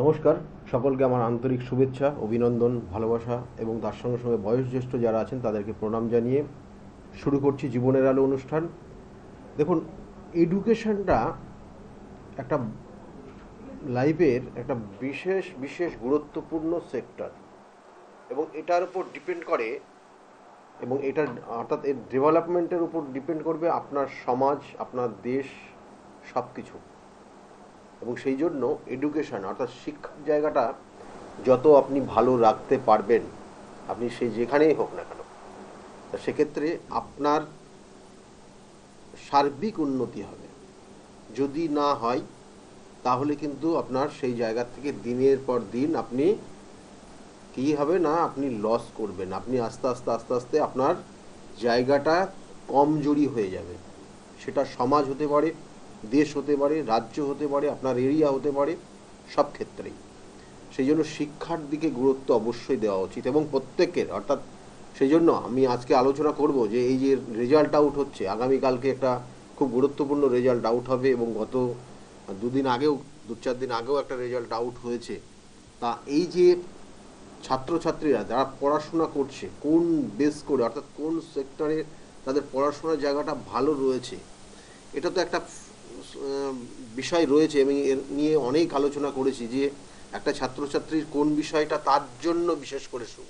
নমস্কার, সকলকে আমার আন্তরিক শুভেচ্ছা, অভিনন্দন, ভালোবাসা এবং তার সঙ্গে সঙ্গে বয়োজ্যেষ্ঠ যারা আছেন তাদেরকে প্রণাম জানিয়ে শুরু করছি জীবনের আলো অনুষ্ঠান। দেখুন, এডুকেশনটা একটা লাইফের একটা বিশেষ বিশেষ গুরুত্বপূর্ণ সেক্টর এবং এটার উপর ডিপেন্ড করে এবং এটার অর্থাৎ এর ডেভেলপমেন্টের উপর ডিপেন্ড করবে আপনার সমাজ, আপনার দেশ, সব কিছু। এবং সেই জন্য এডুকেশন অর্থাৎ শিক্ষার জায়গাটা যত আপনি ভালো রাখতে পারবেন, আপনি সে যেখানেই হোক না কেন, তা সেক্ষেত্রে আপনার সার্বিক উন্নতি হবে। যদি না হয় তাহলে কিন্তু আপনার সেই জায়গা থেকে দিনের পর দিন আপনি কী হবে না, আপনি লস করবেন। আপনি আস্তে আস্তে আস্তে আস্তে আপনার জায়গাটা কমজোরি হয়ে যাবে। সেটা সমাজ হতে পারে, দেশ হতে পারে, রাজ্য হতে পারে, আপনার এরিয়া হতে পারে, সব ক্ষেত্রেই। সেই জন্য শিক্ষার দিকে গুরুত্ব অবশ্যই দেওয়া উচিত এবং প্রত্যেকের, অর্থাৎ সেই জন্য আমি আজকে আলোচনা করব যে এই যে রেজাল্ট আউট হচ্ছে, আগামীকালকে একটা খুব গুরুত্বপূর্ণ রেজাল্ট আউট হবে এবং গত দুদিন আগেও, 2-4 দিন আগেও একটা রেজাল্ট আউট হয়েছে। তা এই যে ছাত্রছাত্রীরা যারা পড়াশোনা করছে, কোন বেস করে অর্থাৎ কোন সেক্টরে তাদের পড়াশোনার জায়গাটা ভালো রয়েছে, এটা তো একটা বিষয় রয়েছে। আমি এর নিয়ে অনেক আলোচনা করেছি যে একটা ছাত্রছাত্রীর কোন বিষয়টা তার জন্য বিশেষ করে শুভ।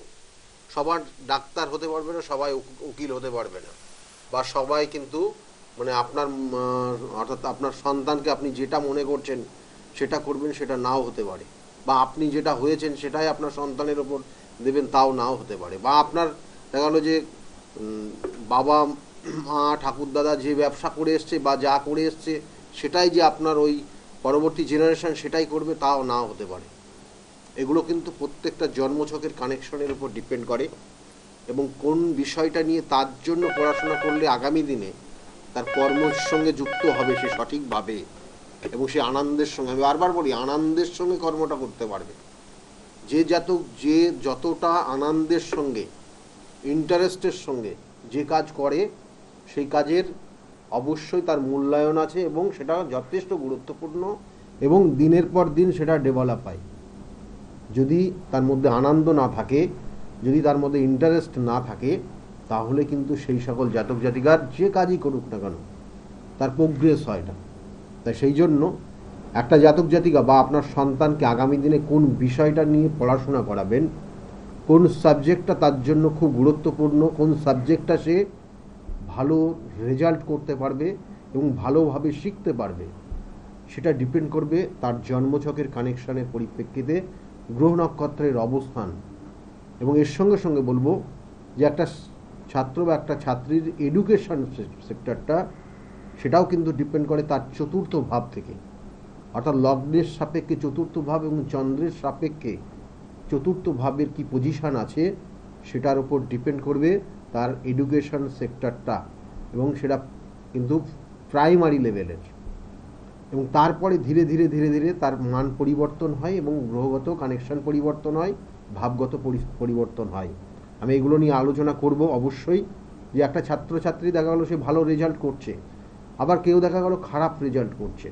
সবার ডাক্তার হতে পারবে না, সবাই উকিল হতে পারবে না, বা সবাই কিন্তু মানে আপনার অর্থাৎ আপনার সন্তানকে আপনি যেটা মনে করছেন সেটা করবেন, সেটা নাও হতে পারে। বা আপনি যেটা হয়েছেন সেটাই আপনার সন্তানের ওপর দেবেন, তাও নাও হতে পারে। বা আপনার দেখা গেলো যে বাবা মা ঠাকুরদাদা যে ব্যবসা করে এসছে বা যা করে এসছে সেটাই যে আপনার ওই পরবর্তী জেনারেশন সেটাই করবে, তাও নাও হতে পারে। এগুলো কিন্তু প্রত্যেকটা জন্মছকের কানেকশনের উপর ডিপেন্ড করে এবং কোন বিষয়টা নিয়ে তার জন্য পড়াশোনা করলে আগামী দিনে তার কর্মের সঙ্গে যুক্ত হবে সে সঠিকভাবে এবং সে আনন্দের সঙ্গে, আমি বারবার বলি, আনন্দের সঙ্গে কর্মটা করতে পারবে। যে যতটা আনন্দের সঙ্গে, ইন্টারেস্টের সঙ্গে যে কাজ করে, সেই কাজের অবশ্যই তার মূল্যায়ন আছে এবং সেটা যথেষ্ট গুরুত্বপূর্ণ এবং দিনের পর দিন সেটা ডেভেলপ হয়। যদি তার মধ্যে আনন্দ না থাকে, যদি তার মধ্যে ইন্টারেস্ট না থাকে, তাহলে কিন্তু সেই সকল জাতক জাতিকার যে কাজই করুক না কেন তার প্রোগ্রেস হয় না। তাই সেই জন্য একটা জাতক জাতিকা বা আপনার সন্তানকে আগামী দিনে কোন বিষয়টা নিয়ে পড়াশোনা করাবেন, কোন সাবজেক্টটা তার জন্য খুব গুরুত্বপূর্ণ, কোন সাবজেক্টটা সে ভালো রেজাল্ট করতে পারবে এবং ভালোভাবে শিখতে পারবে, সেটা ডিপেন্ড করবে তার জন্মছকের কানেকশানের পরিপ্রেক্ষিতে গ্রহ নক্ষত্রের অবস্থান। এবং এর সঙ্গে সঙ্গে বলবো যে একটা ছাত্র বা একটা ছাত্রীর এডুকেশন সেক্টরটা, সেটাও কিন্তু ডিপেন্ড করে তার চতুর্থ ভাব থেকে। অর্থাৎ লগ্নের সাপেক্ষে চতুর্থ ভাব এবং চন্দ্রের সাপেক্ষে চতুর্থ ভাবের কি পজিশান আছে, সেটার উপর ডিপেন্ড করবে তার এডুকেশন সেক্টরটা। এবং সেটা কিন্তু প্রাইমারি লেভেলের, এবং তারপরে ধীরে ধীরে ধীরে ধীরে তার মান পরিবর্তন হয় এবং গ্রহগত কানেকশন পরিবর্তন হয়, ভাবগত পরিবর্তন হয়। আমি এগুলো নিয়ে আলোচনা করব অবশ্যই। যে একটা ছাত্রছাত্রী দেখা গেলো সে ভালো রেজাল্ট করছে, আবার কেউ দেখা গেলো খারাপ রেজাল্ট করছে।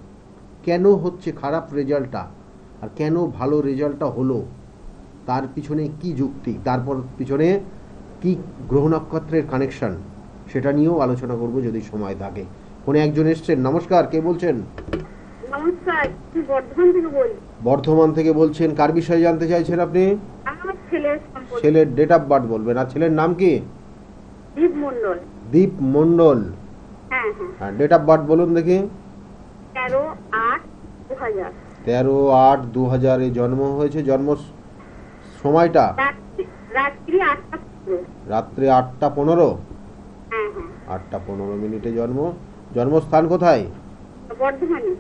কেন হচ্ছে খারাপ রেজাল্টটা আর কেন ভালো রেজাল্টটা হলো, তার পিছনে কি যুক্তি, তারপর পিছনে কি গ্রহ নক্ষত্রের কানেকশন, সেটা নিয়েও আলোচনা করব যদি সময় থাকে। ফোনে একজন এসছেন। নমস্কার, কে বলছেন? নমস্কার, বর্ধমান থেকে বলছি। বর্ধমান থেকে বলছেন, কার বিষয়ে জানতে চাইছেন আপনি? আমার ছেলের সম্পর্কে। ছেলের ডেট অফ বার্থ বলবেন। আর ছেলের নাম কি? দীপ মন্ডল। দীপ মন্ডল। হ্যাঁ হ্যাঁ। হ্যাঁ, ডেট অফ বার্থ বলুন দেখি। 13/8/2000। 13/8/2000 এ জন্ম হয়েছে। জন্ম সময়টা? রাত্রি 8টা 15। রাত্রে 8টা 15। হ্যাঁ হ্যাঁ। 8টা 15 জন্ম। জন্মস্থান কোথায়? বর্ধমানে।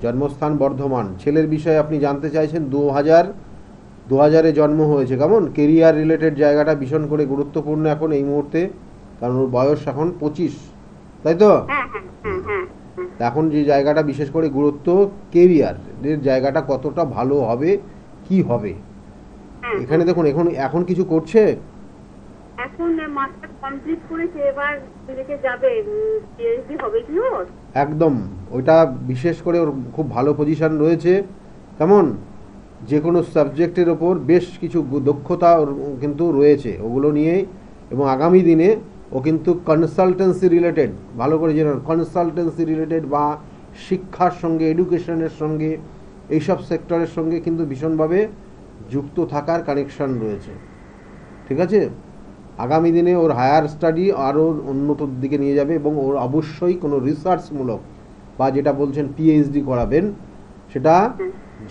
জন্মস্থান বর্ধমান। ছেলের বিষয়ে আপনি জানতে চাইছেন 2000 জন্ম হয়েছে। কেমন কেরিয়ার রিলেটেড জায়গাটা ভীষণ করে গুরুত্বপূর্ণ এখন এই মুহূর্তে, কারণ ওর বয়স এখন 25, তাই তো? হ্যাঁ হ্যাঁ হ্যাঁ হ্যাঁ। এখন যে জায়গাটা বিশেষ করে গুরুত্ব, কেরিয়ারের জায়গাটা কতটা ভালো হবে, কি হবে। এখানে দেখুন, এখন কিছু করছে? এখন মাস্টার কমপ্লিট করেছে, এবার বিদেশে যাবে। পিএইচডি হবে কি ওর? একদম, ওইটা বিশেষ করে ওর খুব ভালো পজিশন রয়েছে। কেমন যে কোনো সাবজেক্টের ওপর বেশ কিছু দক্ষতা ওর কিন্তু রয়েছে, ওগুলো নিয়েই। এবং আগামী দিনে ও কিন্তু কনসালটেন্সি রিলেটেড, ভালো করে জেনে কনসালটেন্সি রিলেটেড বা শিক্ষার সঙ্গে, এডুকেশনের সঙ্গে, এইসব সেক্টরের সঙ্গে কিন্তু ভীষণভাবে যুক্ত থাকার কানেকশান রয়েছে। ঠিক আছে, আগামী দিনে ওর হায়ার স্টাডি আরও উন্নতর দিকে নিয়ে যাবে এবং ওর অবশ্যই কোনো রিসার্চমূলক বা যেটা বলছেন পিএইচডি করাবেন, সেটা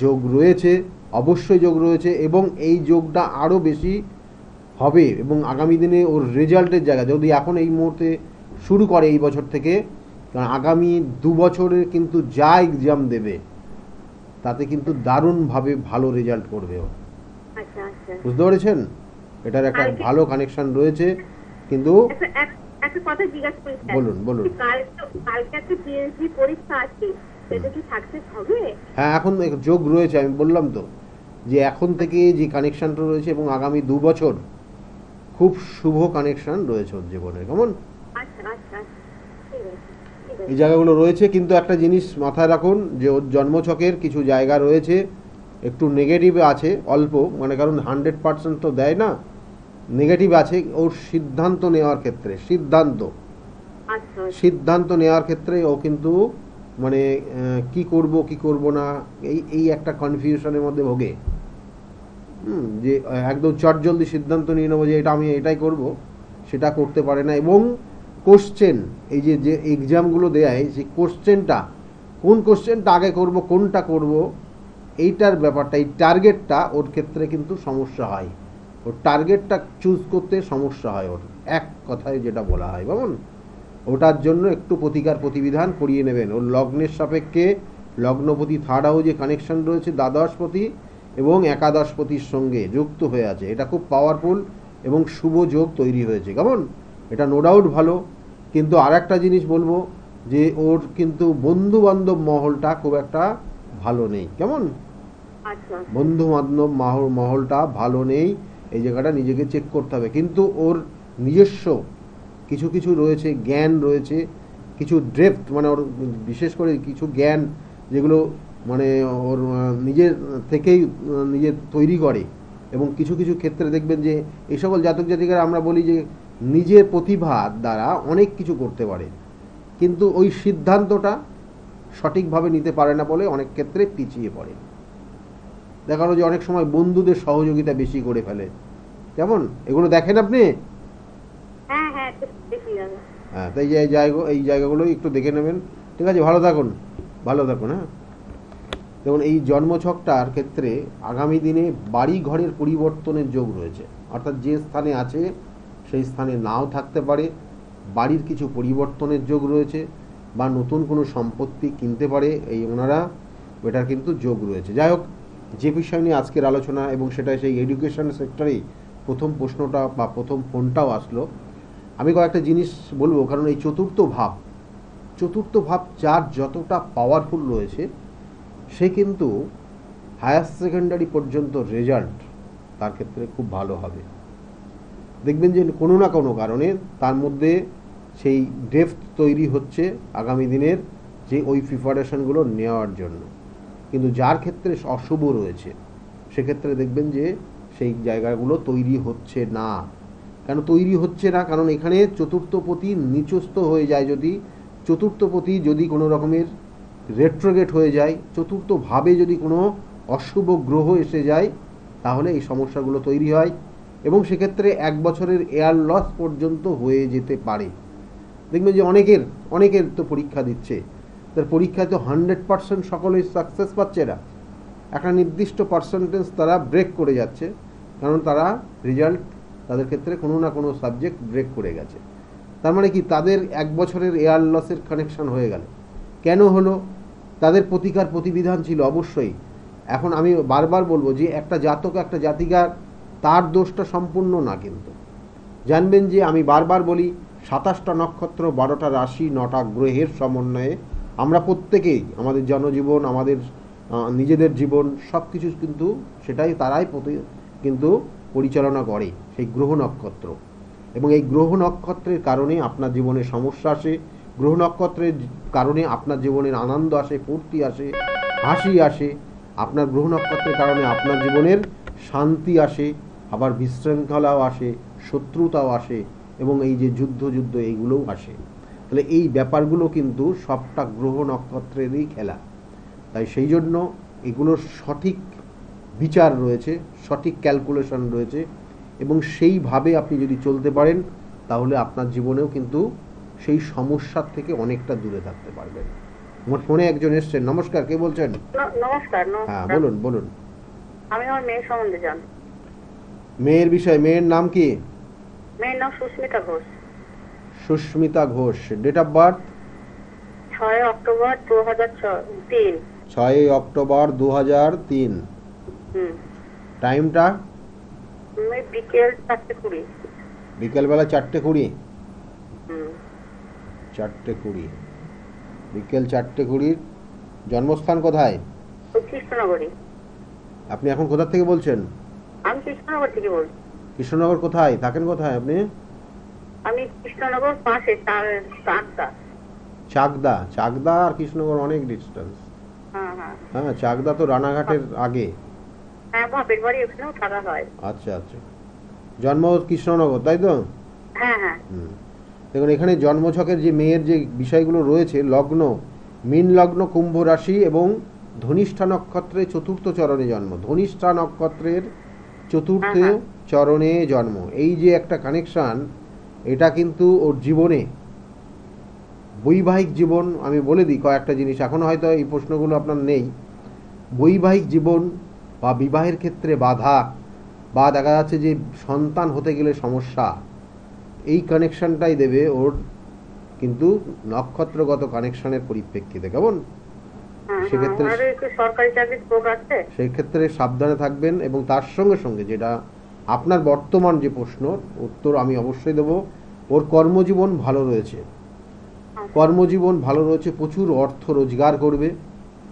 যোগ রয়েছে, অবশ্যই যোগ রয়েছে। এবং এই যোগটা আরও বেশি হবে এবং আগামী দিনে ওর রেজাল্টের জায়গা যদি এখন এই মুহূর্তে শুরু করে এই বছর থেকে, কারণ আগামী 2 বছরে কিন্তু যা এক্সাম দেবে তাতে কিন্তু দারুণভাবে ভালো রেজাল্ট করবে ও। আচ্ছা আচ্ছা, বুঝতে পেরেছেন? এটার একটা ভালো কানেকশন রয়েছে। কিন্তু একটা কথা জিজ্ঞাসা করি স্যার। বলুন বলুন। কালকে একটা পিএইচডি পরীক্ষা আছে, সেটা কি সাকসেস হবে? হ্যাঁ, এখন যোগ রয়েছে, আমি বললাম তো যে এখন থেকে যে কানেকশনটা রয়েছে এবং আগামী 2 বছর খুব শুভ কানেকশন রয়েছে ওর জীবনে। কেমন? আচ্ছা আচ্ছা, ঠিক আছে ঠিক আছে। এই জায়গাগুলো রয়েছে, কিন্তু একটা জিনিস মাথায় রাখুন যে ওর জন্মছকের কিছু জায়গা রয়েছে একটু নেগেটিভ আছে অল্প, মানে কারণ 100% তো দেয় না, নেগেটিভ আছে ওর সিদ্ধান্ত নেওয়ার ক্ষেত্রে। আচ্ছা সিদ্ধান্ত নেওয়ার ক্ষেত্রে ও কিন্তু মানে কি করব না, এই একটা কনফিউশনের মধ্যে ভোগে। যে একদম চটজলদি সিদ্ধান্ত নিয়ে নেবো যে এটা আমি এটাই করব, সেটা করতে পারে না। এবং কোশ্চেন, এই যে এক্সামগুলো দেয়, সেই কোশ্চেনটা, কোন কোশ্চেনটা আগে করব, কোনটা করব, এইটার ব্যাপারটা, এই টার্গেটটা ওর ক্ষেত্রে কিন্তু সমস্যা হয়। ওর টার্গেটটা চুজ করতে সমস্যা হয় ওর, এক কথায় যেটা বলা হয় বাবন। ওটার জন্য একটু প্রতিবিধান করিয়ে নেবেন। ওর লগ্নের সাপেক্ষে লগ্নপতি 3rd হাউসে কানেকশন রয়েছে, দ্বাদশপতি এবং একাদশপতির সঙ্গে যুক্ত হয়ে আছে। এটা খুব পাওয়ারফুল এবং শুভ যোগ তৈরি হয়েছে। কেমন? এটা নো ডাউট ভালো। কিন্তু আর একটা জিনিস বলবো যে ওর কিন্তু বন্ধু বান্ধব মহলটা খুব একটা ভালো নেই। কেমন? বন্ধু বান্ধব মহলটা ভালো নেই, এই জায়গাটা নিজেকে চেক করতে হবে। কিন্তু ওর নিজস্ব কিছু কিছু রয়েছে, জ্ঞান রয়েছে, কিছু ডেপথ, মানে ওর বিশেষ করে কিছু জ্ঞান যেগুলো মানে ওর নিজের থেকেই নিজে তৈরি করে। এবং কিছু কিছু ক্ষেত্রে দেখবেন যে এই সকল জাতক জাতিকারা আমরা বলি যে নিজের প্রতিভার দ্বারা অনেক কিছু করতে পারে, কিন্তু ওই সিদ্ধান্তটা সঠিকভাবে নিতে পারে না বলে অনেক ক্ষেত্রে পিছিয়ে পড়ে। দেখানো যে অনেক সময় বন্ধুদের সহযোগিতা বেশি করে ফেলে। কেমন? এগুলো দেখেন আপনি? হ্যাঁ, তাই এই জায়গাগুলো একটু দেখে নেবেন। ঠিক আছে, ভালো থাকুন। হ্যাঁ, দেখুন এই জন্মছকটার ক্ষেত্রে আগামী দিনে বাড়ি ঘরের পরিবর্তনের যোগ রয়েছে। অর্থাৎ যে স্থানে আছে সেই স্থানে নাও থাকতে পারে, বাড়ির কিছু পরিবর্তনের যোগ রয়েছে, বা নতুন কোনো সম্পত্তি কিনতে পারে এই ওনারা, এটার কিন্তু যোগ রয়েছে। যাই হোক, যে বিষয় নিয়ে আজকের আলোচনা, এবং সেটা সেই এডুকেশন সেক্টরেই প্রথম প্রশ্নটা বা প্রথম ফোনটাও আসলো। আমি কয়েকটা জিনিস বলবো, কারণ এই চতুর্থ ভাব যার যতটা পাওয়ারফুল রয়েছে, সে কিন্তু হায়ার সেকেন্ডারি পর্যন্ত রেজাল্ট তার ক্ষেত্রে খুব ভালো হবে। দেখবেন যে কোনো না কোনো কারণে তার মধ্যে সেই ডেপথ তৈরি হচ্ছে আগামী দিনের যে ওই প্রিপারেশনগুলো নেওয়ার জন্য। কিন্তু যার ক্ষেত্রে অশুভ রয়েছে, সেক্ষেত্রে দেখবেন যে সেই জায়গাগুলো তৈরি হচ্ছে না। কেন তৈরি হচ্ছে না? কারণ এখানে চতুর্থপতি নিচস্থ হয়ে যায়। চতুর্থপতি যদি কোনো রকমের রেট্রোগেট হয়ে যায়, চতুর্থভাবে যদি কোনো অশুভ গ্রহ এসে যায়, তাহলে এই সমস্যাগুলো তৈরি হয় এবং সেক্ষেত্রে 1 বছরের এয়ার লস পর্যন্ত হয়ে যেতে পারে। দেখবেন যে অনেকের তো পরীক্ষা দিচ্ছে, তার পরীক্ষায় তো 100% সকলেই সাকসেস পাচ্ছে না, একটা নির্দিষ্ট পার্সেন্টেজ তারা ব্রেক করে যাচ্ছে, কারণ তারা রেজাল্ট তাদের ক্ষেত্রে কোনো না কোনো সাবজেক্ট ব্রেক করে গেছে। তার মানে কি তাদের 1 বছরের এয়ার লসের কানেকশন হয়ে গেল। কেন হলো? তাদের প্রতিবিধান ছিল অবশ্যই। এখন আমি বারবার বলবো যে একটা জাতক, একটা জাতিকার তার দোষটা সম্পূর্ণ না, কিন্তু জানবেন যে আমি বারবার বলি 27টা নক্ষত্র, 12টা রাশি, 9টা গ্রহের সমন্বয়ে আমরা প্রত্যেকেই আমাদের জনজীবন, আমাদের নিজেদের জীবন সব কিছু কিন্তু সেটাই তারাই কিন্তু পরিচালনা করে, সেই গ্রহ নক্ষত্র। এবং এই গ্রহ নক্ষত্রের কারণে আপনার জীবনে সমস্যা আসে, গ্রহ নক্ষত্রের কারণে আপনার জীবনের আনন্দ আসে, ফুর্তি আসে, হাসি আসে, আপনার গ্রহ নক্ষত্রের কারণে আপনার জীবনের শান্তি আসে, আবার বিশৃঙ্খলাও আসে, শত্রুতাও আসে, এবং এই যে যুদ্ধ এইগুলোও আসে। তাহলে এই ব্যাপারগুলো কিন্তু সবটা গ্রহ নক্ষত্রেরই খেলা। তাই সেই জন্য এগুলোর সঠিক বিচার রয়েছে, সঠিক ক্যালকুলেশন রয়েছে, এবং সেইভাবে আপনি যদি চলতে পারেন তাহলে আপনার জীবনেও কিন্তু সেই সমস্যার থেকে অনেকটা দূরে থাকতে পারবেন। আমার ফোনে একজন এসছেন। নমস্কার, কে বলছেন? নমস্কার। হ্যাঁ, বলুন বলুন। আমি আমার মেয়ের সম্বন্ধে জান। মেয়ের বিষয়, মেয়ের নাম কি? মেয়ের নাম Susmita Ghosh. Susmita Ghosh. Date of birth? 6 October 2003। 6 October 2003। টাইমটা? বিকেল 4:20। বিকেলবেলা 4:20। 4:20, বিকেল 4:20। জন্মস্থান কোথায়? কৃষ্ণনগরী। আপনি এখন কোথা থেকে বলছেন? আমি কৃষ্ণনগর থেকে বলছি। কৃষ্ণনগর কোথায় থাকেন? কোথায় আপনি? আমি কৃষ্ণনগর পাশে চাকদা। চাকদা? চাকদা আর কৃষ্ণনগর অনেক ডিস্টেন্স। হ্যাঁ, চাকদা তো রানাঘাটের আগে। হ্যাঁ, বাপের বাড়ি ওখানেও থাকা হয়। আচ্ছা আচ্ছা, জন্ম কৃষ্ণনগর, তাই তো? হ্যাঁ হ্যাঁ। দেখুন, এখানে জন্মছকের যে মেয়ের যে বিষয়গুলো রয়েছে, লগ্ন মীন লগ্ন, কুম্ভ রাশি এবং ধনিষ্ঠা নক্ষত্রের চতুর্থ চরণে জন্ম। ধনিষ্ঠা নক্ষত্রের চতুর্থ চরণে জন্ম, এই যে একটা কানেকশান, এটা কিন্তু ওর জীবনে বৈবাহিক জীবন, আমি বলে দিই কয়েকটা জিনিস, এখন হয়তো এই প্রশ্নগুলো আপনার নেই। বৈবাহিক জীবন বা বিবাহের ক্ষেত্রে বাধা, বা দেখা যাচ্ছে যে সন্তান হতে গেলে সমস্যা, এই কানেকশানটাই দেবে ওর কিন্তু নক্ষত্রগত কানেকশানের পরিপ্রেক্ষিতে। কেমন? সেক্ষেত্রে সরকারি চাকরির যোগ আছে, সেই ক্ষেত্রে সাবধানে থাকবেন। এবং তার সঙ্গে সঙ্গে যেটা আপনার বর্তমান যে প্রশ্ন, উত্তর আমি অবশ্যই দেব। ওর কর্মজীবন ভালো রয়েছে, কর্মজীবন ভালো রয়েছে, প্রচুর অর্থ রোজগার করবে,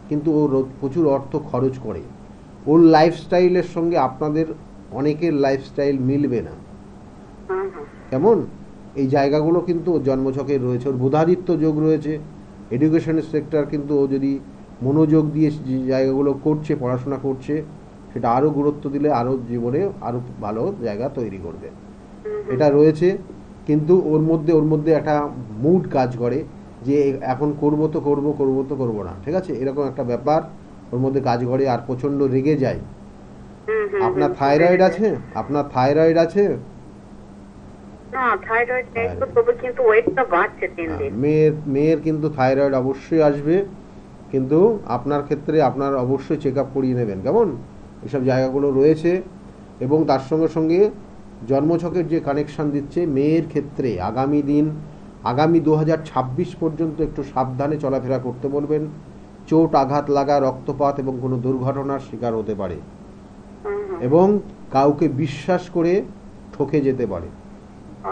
কিন্তু ও প্রচুর অর্থ খরচ করে। ওর লাইফস্টাইলের সঙ্গে আপনাদের অনেকের লাইফস্টাইল মিলবে না। কেমন? এই জায়গাগুলো কিন্তু ওর জন্মছকে রয়েছে। ওর বুধাদিত্য যোগ রয়েছে, এডুকেশনের সেক্টর, কিন্তু ও যদি মনোযোগ দিয়ে যে জায়গাগুলো করছে, পড়াশোনা করছে, সেটা আরও গুরুত্ব দিলে আরও জীবনে আরও ভালো জায়গা তৈরি করবে, এটা রয়েছে। কিন্তু ওর মধ্যে একটা মুড কাজ করে যে এখন করবো তো করবো, করবো তো করবো না, ঠিক আছে, এরকম একটা ব্যাপার ওর মধ্যে কাজ করে, আর প্রচণ্ড রেগে যায়। আপনার থাইরয়েড আছে? আপনার থাইরয়েড আছে? না, থাইরয়েড নেই তো, তবে কিন্তু ওয়েটটা বাড়ছে দিন দিন। মেয়ের কিন্তু থাইরয়েড অবশ্যই আসবে, কিন্তু আপনার ক্ষেত্রে আপনার অবশ্যই চেক আপ করিয়ে নেবেন। কেমন? এসব জায়গাগুলো রয়েছে। এবং তার সঙ্গে সঙ্গে জন্মছকের যে কানেকশান দিচ্ছে মেয়ের ক্ষেত্রে আগামী 2026 পর্যন্ত একটু সাবধানে চলাফেরা করতে বলবেন। চোট আঘাত লাগা, রক্তপাত এবং কোনো দুর্ঘটনার শিকার হতে পারে, এবং কাউকে বিশ্বাস করে ঠকে যেতে পারে।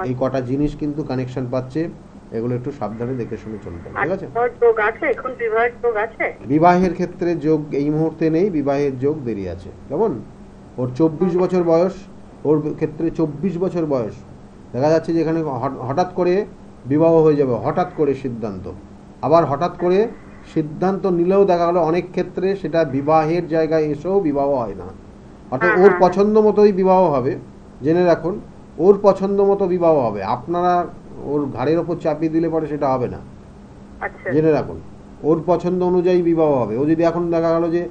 এই কটা জিনিস কিন্তু কানেকশন পাচ্ছে, এগুলো একটু সাবধানে দেখে শুনে চলবেন, ঠিক আছে? এখন বিবাহের যোগ আছে? বিবাহের ক্ষেত্রে যোগ এই মুহূর্তে নেই, বিবাহের যোগ দেরি আছে। কেমন? ওর 24 বছর বয়স, ওর ক্ষেত্রে 24 বছর বয়স দেখা যাচ্ছে যে এখানে হঠাৎ করে বিবাহ হয়ে যাবে, হঠাৎ করে সিদ্ধান্ত, আবার হঠাৎ করে সিদ্ধান্ত নিলেও দেখা গেলো অনেক ক্ষেত্রে সেটা বিবাহের জায়গায় এসেও বিবাহ হয় না। অর্থাৎ ওর পছন্দ মতোই বিবাহ হবে, জেনে রাখুন, ওর পছন্দ মতো বিবাহ হবে, আপনারা ওর ঘাড়ের ওপর চাপিয়ে দিলে পরে সেটা হবে না, জেনে রাখুন। ওর পছন্দ অনুযায়ী বিবাহ হবে। ও যদি এখন দেখা গেল যে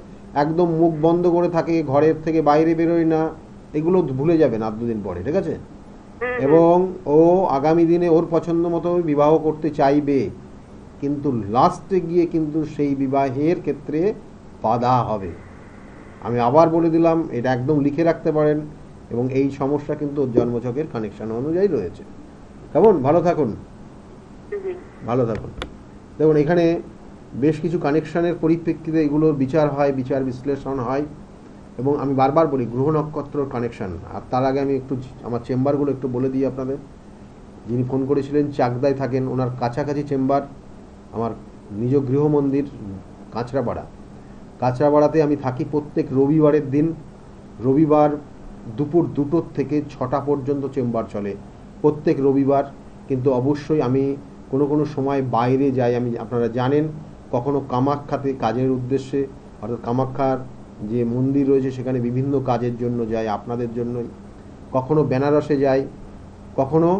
একদম মুখ বন্ধ করে থাকে, ঘরের থেকে বাইরে বেরোয় না, এগুলো ভুলে যাবেন আর দুদিন পরে, ঠিক আছে? এবং ও আগামী দিনে ওর পছন্দ মতো বিবাহ করতে চাইবে, কিন্তু লাস্টে গিয়ে কিন্তু সেই বিবাহের ক্ষেত্রে বাধা হবে। আমি আবার বলে দিলাম, এটা একদম লিখে রাখতে পারেন, এবং এই সমস্যা কিন্তু ওর জন্মছকের কানেকশন অনুযায়ী রয়েছে। কেমন? ভালো থাকুন, ভালো থাকুন। দেখুন, এখানে বেশ কিছু কানেকশানের পরিপ্রেক্ষিতে এগুলোর বিচার হয়, বিচার বিশ্লেষণ হয়, এবং আমি বারবার বলি গ্রহ নক্ষত্র কানেকশান। আর তার আগে আমি একটু আমার চেম্বারগুলো একটু বলে দিই আপনাদের। যিনি ফোন করেছিলেন চাকদায় থাকেন, ওনার কাছাকাছি চেম্বার আমার নিজ গৃহমন্দির কাঁচরাপাড়াতে আমি থাকি প্রত্যেক রবিবারের দিন। রবিবার দুপুর 2টো থেকে 6টা পর্যন্ত চেম্বার চলে প্রত্যেক রবিবার। কিন্তু অবশ্যই আমি কোনো সময় বাইরে যাই, আমি আপনারা জানেন, কখনো কামাখ্যাতে কাজের উদ্দেশ্যে, অর্থাৎ কামাখ্যার যে মন্দির রয়েছে সেখানে বিভিন্ন কাজের জন্য যাই, আপনাদের জন্যই। কখনো বেনারসে যাই, কখনো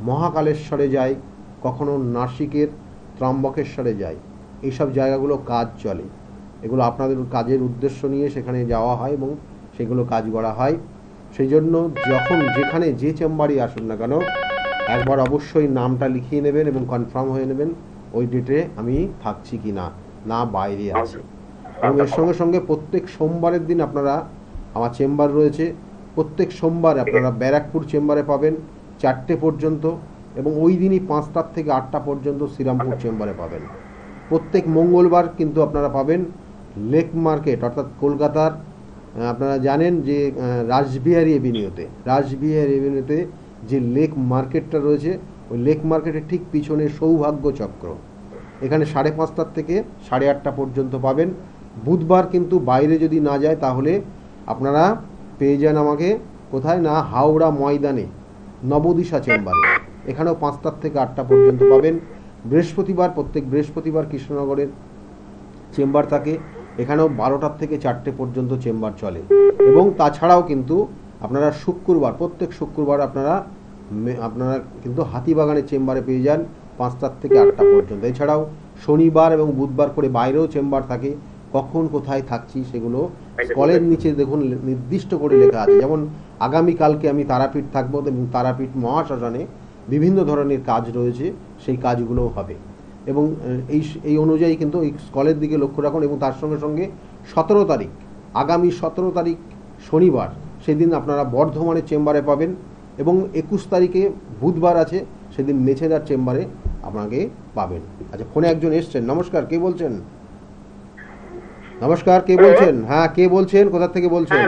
মহাকালেশ্বরে যাই, কখনো নাসিকের ত্রম্বকেশ্বরে যাই। এইসব জায়গাগুলো কাজ চলে, এগুলো আপনাদের কাজের উদ্দেশ্য নিয়ে সেখানে যাওয়া হয় এবং সেগুলো কাজ করা হয়। সেই জন্য যখন যেখানে যে চেম্বারই আসুন না কেন, একবার অবশ্যই নামটা লিখিয়ে নেবেন এবং কনফার্ম হয়ে নেবেন ওই ডেটে আমি থাকছি কি না, না বাইরে আছি। এবং এর সঙ্গে সঙ্গে প্রত্যেক সোমবারের দিন আপনারা, আমার চেম্বার রয়েছে, প্রত্যেক সোমবার আপনারা ব্যারাকপুর চেম্বারে পাবেন 4টে পর্যন্ত, এবং ওই দিনই 5টা থেকে 8টা পর্যন্ত শ্রীরামপুর চেম্বারে পাবেন। প্রত্যেক মঙ্গলবার কিন্তু আপনারা পাবেন লেক মার্কেট, অর্থাৎ কলকাতার, আপনারা জানেন যে রাসবিহারী এভিনিউতে যে লেক মার্কেটটা রয়েছে, ওই লেক মার্কেটের ঠিক পিছনে সৌভাগ্য চক্র, এখানে 5:30 থেকে 8:30 পর্যন্ত পাবেন। বুধবার কিন্তু বাইরে যদি না যায় তাহলে আপনারা পেয়ে যান আমাকে কোথায় না, হাওড়া ময়দানে নবদিশা চেম্বারে, এখানেও 5টা থেকে 8টা পর্যন্ত পাবেন। বৃহস্পতিবার, প্রত্যেক বৃহস্পতিবার কৃষ্ণনগরের চেম্বার থাকে, এখানেও 12টার থেকে 4টে পর্যন্ত চেম্বার চলে। এবং তাছাড়াও কিন্তু আপনারা শুক্রবার, প্রত্যেক শুক্রবার আপনারা কিন্তু হাতিবাগানের চেম্বারে পেয়ে যান 5টার থেকে 8টা পর্যন্ত। এছাড়াও শনিবার এবং বুধবার করে বাইরেও চেম্বার থাকে, কখন কোথায় থাকছি সেগুলো স্কলের নিচে দেখুন নির্দিষ্ট করে লেখা আছে। যেমন আগামীকালকে আমি তারাপীঠ থাকবো এবং তারাপীঠ মহাশ্মশানে বিভিন্ন ধরনের কাজ রয়েছে, সেই কাজগুলোও হবে। এবং এই অনুযায়ী কিন্তু এই স্কলের দিকে লক্ষ্য রাখুন। এবং তার সঙ্গে সঙ্গে 17 তারিখ, আগামী 17 তারিখ শনিবার, সেদিন আপনারা বর্ধমানের চেম্বারে পাবেন। এবং 21 তারিখে বুধবার আছে, সেদিন মেছেদার চেম্বারে আপনাকে পাবেন। আচ্ছা, ফোনে একজন এসছেন। নমস্কার, কে বলছেন? নমস্কার, কে বলছেন? হ্যাঁ, কে বলছেন, কোথা থেকে বলছেন?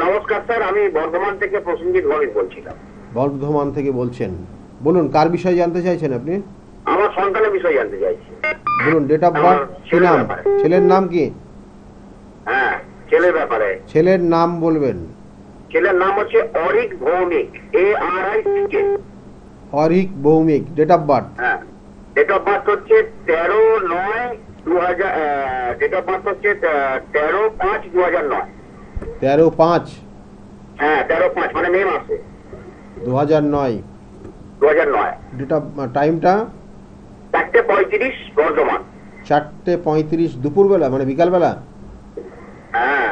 নমস্কার স্যার, আমি বর্ধমান থেকে প্রসেনজিৎ ভৌমিক বলছিলাম। বর্ধমান থেকে বলছেন, বলুন কার বিষয়ে জানতে চাইছেন আপনি? আমার সন্তানের বিষয়ে জানতে চাইছি। বলুন, ডেট অফ বার্থ, কি নাম, ছেলের নাম কি? হ্যাঁ, ছেলের ব্যাপারে। ছেলের নাম বলবেন। ছেলের নাম হচ্ছে Arik Bhowmik, ARIK। Arik Bhowmik. Date of birth? হ্যাঁ, ডেট অফ বার্থ হচ্ছে 13/9/2000। ডেট অফ বার্থ হচ্ছে 13/5/2009। 13/5? হ্যাঁ, 13/5 মানে মে মাসে 2009। 2009। ডেট অফ টাইমটা? 4:35 বর্ধমান। 4:35 দুপুরবেলা, মানে বিকালবেলা? হ্যাঁ,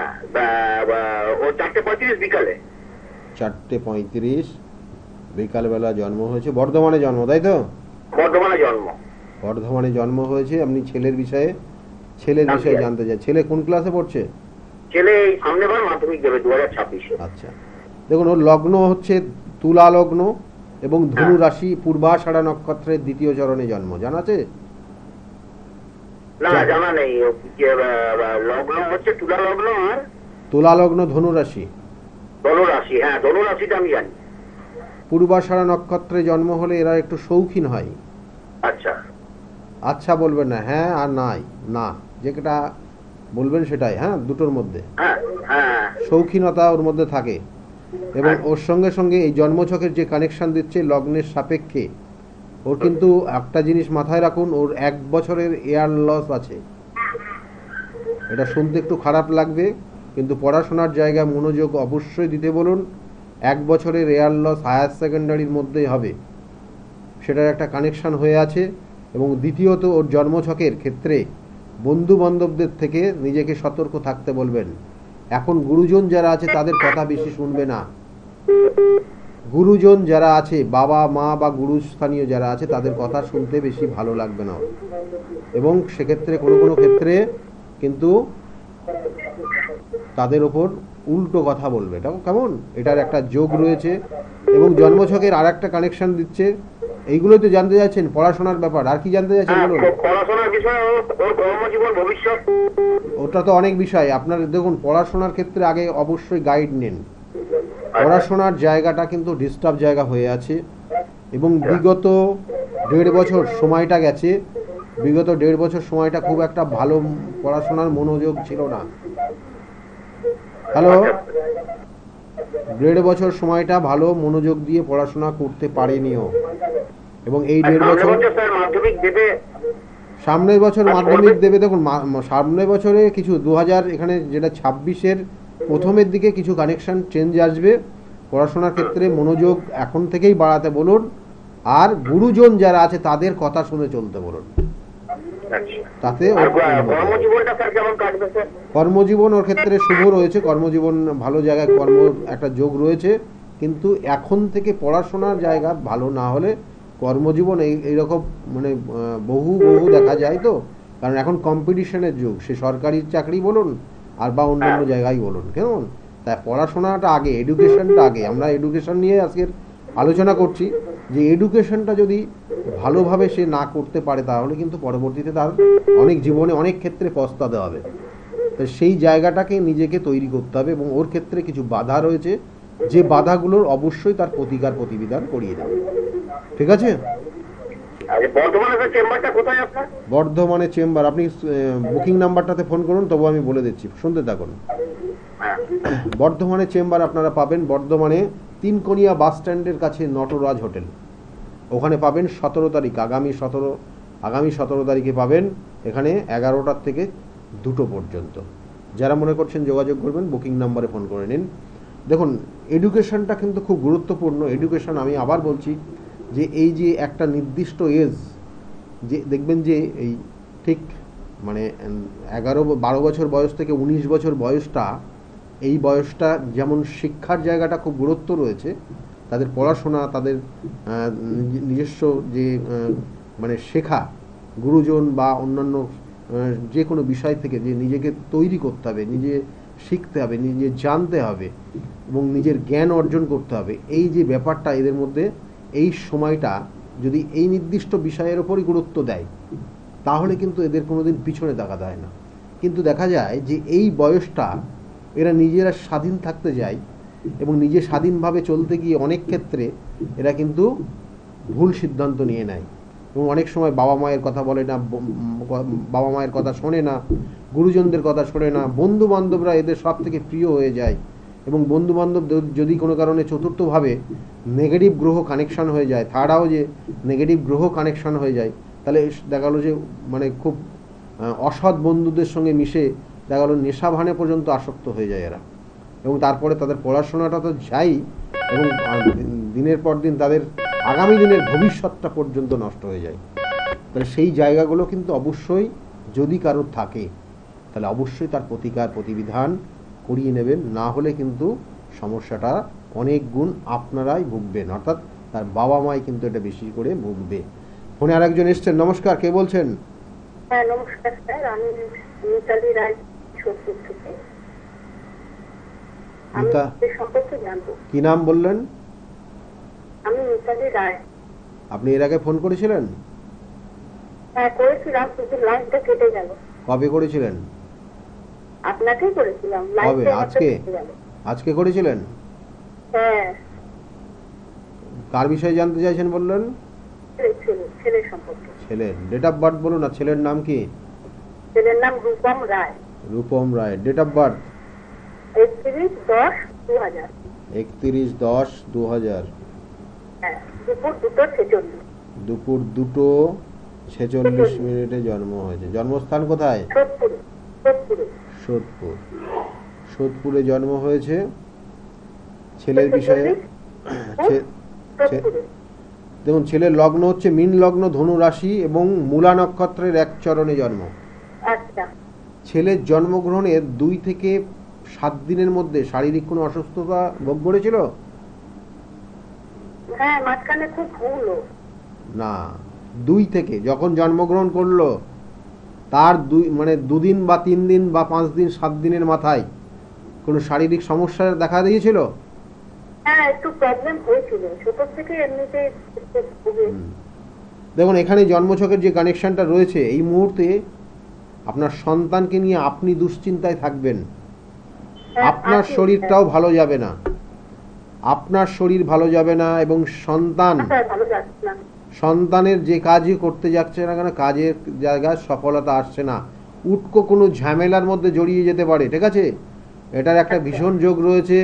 ও 4:35 বিকালে। 4:35 বিকালবেলা জন্ম হয়েছে। বর্ধমানে জন্ম, তাই তো? বর্ধমানে জন্ম। বর্ধমানে জন্ম হয়েছে। আপনি ছেলের বিষয়ে জানতে চাই। ছেলে কোন ক্লাসে পড়ছে? ছেলে এই সামনেবার মাধ্যমিক দেবে 2026-এ। আচ্ছা, দেখুন ওর লগ্ন হচ্ছে তুলা লগ্ন এবং ধনু রাশি, পূর্বাষাঢ়া নক্ষত্রের 2য় চরণে জন্ম। জানা আছে? না, জানা নেই। লগ্ন হচ্ছে তুলা লগ্ন আর তুলা লগ্ন, ধনু রাশি। ধনু রাশি। হ্যাঁ, ধনু রাশিটা আমি জানি। পূর্বাষাঢ়া নক্ষত্রে জন্ম হলে এরা একটু শৌখিন হয়। আচ্ছা আচ্ছা বলবেন না, হ্যাঁ আর নাই, না যেটা বলবেন সেটাই, হ্যাঁ, দুটোর মধ্যে। হ্যাঁ হ্যাঁ, শৌখিনতা ওর মধ্যে থাকে। এবং ওর সঙ্গে সঙ্গে এই জন্মছকের যে কানেকশন দিচ্ছে লগ্নের সাপেক্ষে, ওর কিন্তু একটা জিনিস মাথায় রাখুন, ওর 1 বছরের এয়ার লস আছে। এটা শুনতে একটু খারাপ লাগবে, কিন্তু পড়াশোনার জায়গায় মনোযোগ অবশ্যই দিতে বলুন। 1 বছরের এয়ার লস হায়ার সেকেন্ডারির মধ্যেই হবে, সেটার একটা কানেকশন হয়ে আছে। এবং দ্বিতীয়ত, ওর জন্মছকের ক্ষেত্রে বন্ধু বান্ধবদের থেকে নিজেকে সতর্ক থাকতে বলবেন। এখন গুরুজন যারা আছে তাদের কথা বেশি শুনবে না। গুরুজন যারা আছে, বাবা মা বা গুরুস্থানীয় যারা আছে, তাদের কথা শুনতে বেশি ভালো লাগবে না। এবং সেক্ষেত্রে কোনো ক্ষেত্রে কিন্তু তাদের ওপর উল্টো কথা বলবে। এটা কেমন, এটার একটা যোগ রয়েছে। এবং জন্মছকের আর একটা কানেকশন দিচ্ছে। এইগুলোই তো জানতে যাচ্ছেন, পড়াশোনার ব্যাপার। আর কি জানতে যাচ্ছেন বলুন? পড়াশোনার বিষয়, ওর কর্মজীবন, ভবিষ্যৎ। ওটা তো অনেক বিষয়। আপনার দেখুন, পড়াশোনার ক্ষেত্রে আগে অবশ্যই গাইড নিন। পড়াশোনার জায়গাটা কিন্তু ডিস্টার্ব জায়গা হয়ে আছে। এবং বিগত 1.5 বছর সময়টা গেছে, বিগত 1.5 বছর সময়টা খুব একটা ভালো পড়াশোনার মনোযোগ ছিল না। হ্যালো, 1.5 বছর সময়টা ভালো মনোযোগ দিয়ে পড়াশোনা করতে পারেনিও। এবং এই 1.5 বছর সামনের বছর আর মাধ্যমিক পরে- দেবে। দেখুন সামনের বছরে কিছু 2000 এখানে যেটা 26-এর প্রথমের দিকে কিছু কানেকশন চেঞ্জ আসবে। পড়াশোনার ক্ষেত্রে মনোযোগ এখন থেকেই বাড়াতে বলুন, আর গুরুজন যারা আছে তাদের কথা শুনে চলতে বলুন, আচ্ছা। তাতে আর ওর উন্নতি হবে। কর্মজীবনটা স্যার কেমন কাটবে স্যার? কর্মজীবন ওর ক্ষেত্রে শুভ রয়েছে, কর্মজীবন ভালো জায়গায় কর্ম একটা যোগ রয়েছে, কিন্তু এখন থেকে পড়াশোনার জায়গা ভালো না হলে কর্মজীবন এইরকম মানে বহু বহু দেখা যায় তো, কারণ এখন কম্পিটিশনের যুগ, সে সরকারি চাকরি বলুন আর বা অন্যান্য জায়গায় বলুন, কেমন? তাই পড়াশোনাটা আগে, এডুকেশনটা আগে। আমরা এডুকেশন নিয়ে আজকের আলোচনা করছি, যে এডুকেশনটা যদি ভালোভাবে সে না করতে পারে তাহলে কিন্তু পরবর্তীতে তার অনেক জীবনে অনেক ক্ষেত্রে পস্তাতে হবে। তো সেই জায়গাটাকে নিজেকে তৈরি করতে হবে, এবং ওর ক্ষেত্রে কিছু বাধা রয়েছে, যে বাধাগুলোর অবশ্যই তার প্রতিকার প্রতিবিধান করিয়ে দেবে। ঠিক আছে? আর বর্তমানে স্যার চেম্বারটা কোথায় আপনার? বর্ধমানে চেম্বার, আপনি বুকিং নাম্বারটাতে ফোন করুন, তবু আমি বলে দিচ্ছি, শুনতে থাকুন। হ্যাঁ। বর্ধমানে চেম্বার আপনারা পাবেন বর্ধমানে তিনকোনিয়া বাস স্ট্যান্ডের কাছে নটরাজ হোটেল, ওখানে পাবেন 17 তারিখ, আগামী 17 তারিখে পাবেন, এখানে 11টার থেকে 2টো পর্যন্ত। যারা মনে করছেন যোগাযোগ করবেন, বুকিং নাম্বারে ফোন করে নিন। দেখুন, এডুকেশনটা কিন্তু খুব গুরুত্বপূর্ণ। এডুকেশন, আমি আবার বলছি, যে এই যে একটা নির্দিষ্ট এজ, যে দেখবেন যে এই ঠিক মানে 11-12 বছর বয়স থেকে 19 বছর বয়সটা, এই বয়সটা যেমন শিক্ষার জায়গাটা খুব গুরুত্ব রয়েছে, তাদের পড়াশোনা, তাদের নিজস্ব যে মানে শেখা, গুরুজন বা অন্যান্য যে কোনো বিষয় থেকে যে নিজেকে তৈরি করতে হবে, নিজে শিখতে হবে, নিজে জানতে হবে এবং নিজের জ্ঞান অর্জন করতে হবে, এই যে ব্যাপারটা এদের মধ্যে, এই সময়টা যদি এই নির্দিষ্ট বিষয়ের ওপরই গুরুত্ব দেয় তাহলে কিন্তু এদের কোনোদিন পিছনে তাকাতে হয় না। কিন্তু দেখা যায় যে এই বয়সটা এরা নিজেরা স্বাধীন থাকতে যায়, এবং নিজে স্বাধীনভাবে চলতে গিয়ে অনেক ক্ষেত্রে এরা কিন্তু ভুল সিদ্ধান্ত নিয়ে নেয়, এবং অনেক সময় বাবা মায়ের কথা বলে না, বাবা মায়ের কথা শোনে না, গুরুজনদের কথা শোনে না, বন্ধু বান্ধবরা এদের সব থেকে প্রিয় হয়ে যায়, এবং বন্ধু বান্ধব যদি কোনো কারণে চতুর্থভাবে নেগেটিভ গ্রহ কানেকশান হয়ে যায়, থার্ড হাউসে নেগেটিভ গ্রহ কানেকশান হয়ে যায়, তাহলে দেখা গেলো যে মানে খুব অসৎ বন্ধুদের সঙ্গে মিশে দেখা গেলো নেশাভানে পর্যন্ত আসক্ত হয়ে যায় এরা, এবং তারপরে তাদের পড়াশোনাটা তো যাই, এবং দিনের পর দিন তাদের আগামী দিনের ভবিষ্যৎটা পর্যন্ত নষ্ট হয়ে যায়। তাহলে সেই জায়গাগুলো কিন্তু অবশ্যই যদি কারোর থাকে তাহলে অবশ্যই তার প্রতিকার প্রতিবিধান করিয়ে নেবেন, না হলে কিন্তু সমস্যাটা অনেক গুণ আপনারাই ভুগবেন, অর্থাৎ তার বাবা মাই কিন্তু এটা বেশি করে ভুগবে। ফোনে আর একজন এসছেন, নমস্কার, কে বলছেন? হ্যাঁ নমস্কার স্যার, আমি মিতালি রায় সোদপুর থেকে। আমি এই সম্পর্কে জানবো। কি নাম বললেন? আমি মিতালি রায়। আপনি এর আগে ফোন করেছিলেন? হ্যাঁ করেছিলাম, কিন্তু লাইনটা কেটে গেল। কবে করেছিলেন? আপনাকেই করেছিলাম, কবে? লাইনটা আজকে? কেটে গেল। আজকে করেছিলেন? হ্যাঁ। কার বিষয়ে জানতে চাইছেন বললেন? ছেলের সম্পর্কে। ছেলের ডেট অফ বার্থ বলুন। আর ছেলের নাম কি? ছেলের নাম Rupam Roy. Rupam Roy. Date of birth? 31/10/2000। 31/10/2000। হ্যাঁ, দুপুর 2:46। দুপুর 2:46 জন্ম হয়েছে। জন্মস্থান কোথায়? সোদপুরে। সোদপুর। সোদপুরে জন্ম হয়েছে। ছেলের বিষয়ে দেখুন, ছেলের লগ্ন হচ্ছে মীন লগ্ন, ধনু রাশি এবং মূলা নক্ষত্রের এক চরণে জন্ম। আচ্ছা। ছেলের জন্মগ্রহণের 2 থেকে 7 দিনের মধ্যে শারীরিক কোনো অসুস্থতা ভোগ করেছিল? হ্যাঁ, মাঝখানে খুব ভুলও না, 2 থেকে যখন জন্মগ্রহণ করলো তার 2 দিন বা 3 দিন বা 5 দিন 7 দিনের মাথায় কোনো শারীরিক সমস্যা দেখা দিয়েছিল? হ্যাঁ, একটু প্রবলেম হয়েছিল ছোট থেকে, এমনিতে দেখুন, এখানে জন্মছকের যে কানেকশনটা রয়েছে, এই মুহূর্তে আপনার সন্তানকে নিয়ে আপনি দুশ্চিন্তায় থাকবেন, আপনার শরীরটাও ভালো যাবে না, আপনার শরীর ভালো যাবে না, এবং সন্তানের যে কাজই করতে যাচ্ছে না কেন কাজের জায়গায় সফলতা আসছে না, উটকো কোনো ঝামেলার মধ্যে জড়িয়ে যেতে পারে। ঠিক আছে, এটার একটা ভীষণ যোগ রয়েছে,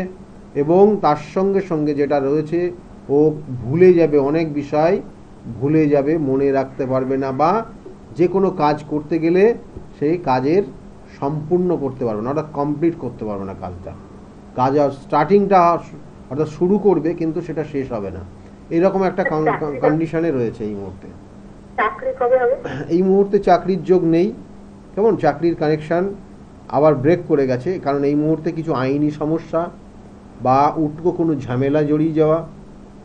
এবং তার সঙ্গে সঙ্গে যেটা রয়েছে, ও ভুলে যাবে, অনেক বিষয় ভুলে যাবে, মনে রাখতে পারবে না, বা যে কোনো কাজ করতে গেলে সেই কাজের সম্পূর্ণ করতে পারবে না, অর্থাৎ কমপ্লিট করতে পারবে না কাজটা। কাজ স্টার্টিংটা অর্থাৎ শুরু করবে কিন্তু সেটা শেষ হবে না, এরকম একটা কন্ডিশনে রয়েছে এই মুহূর্তে। চাকরি কবে হবে? এই মুহূর্তে চাকরির যোগ নেই, কেমন চাকরির কানেকশান আবার ব্রেক করে গেছে, কারণ এই মুহূর্তে কিছু আইনি সমস্যা বা উটকো কোনো ঝামেলা জড়িয়ে যাওয়া,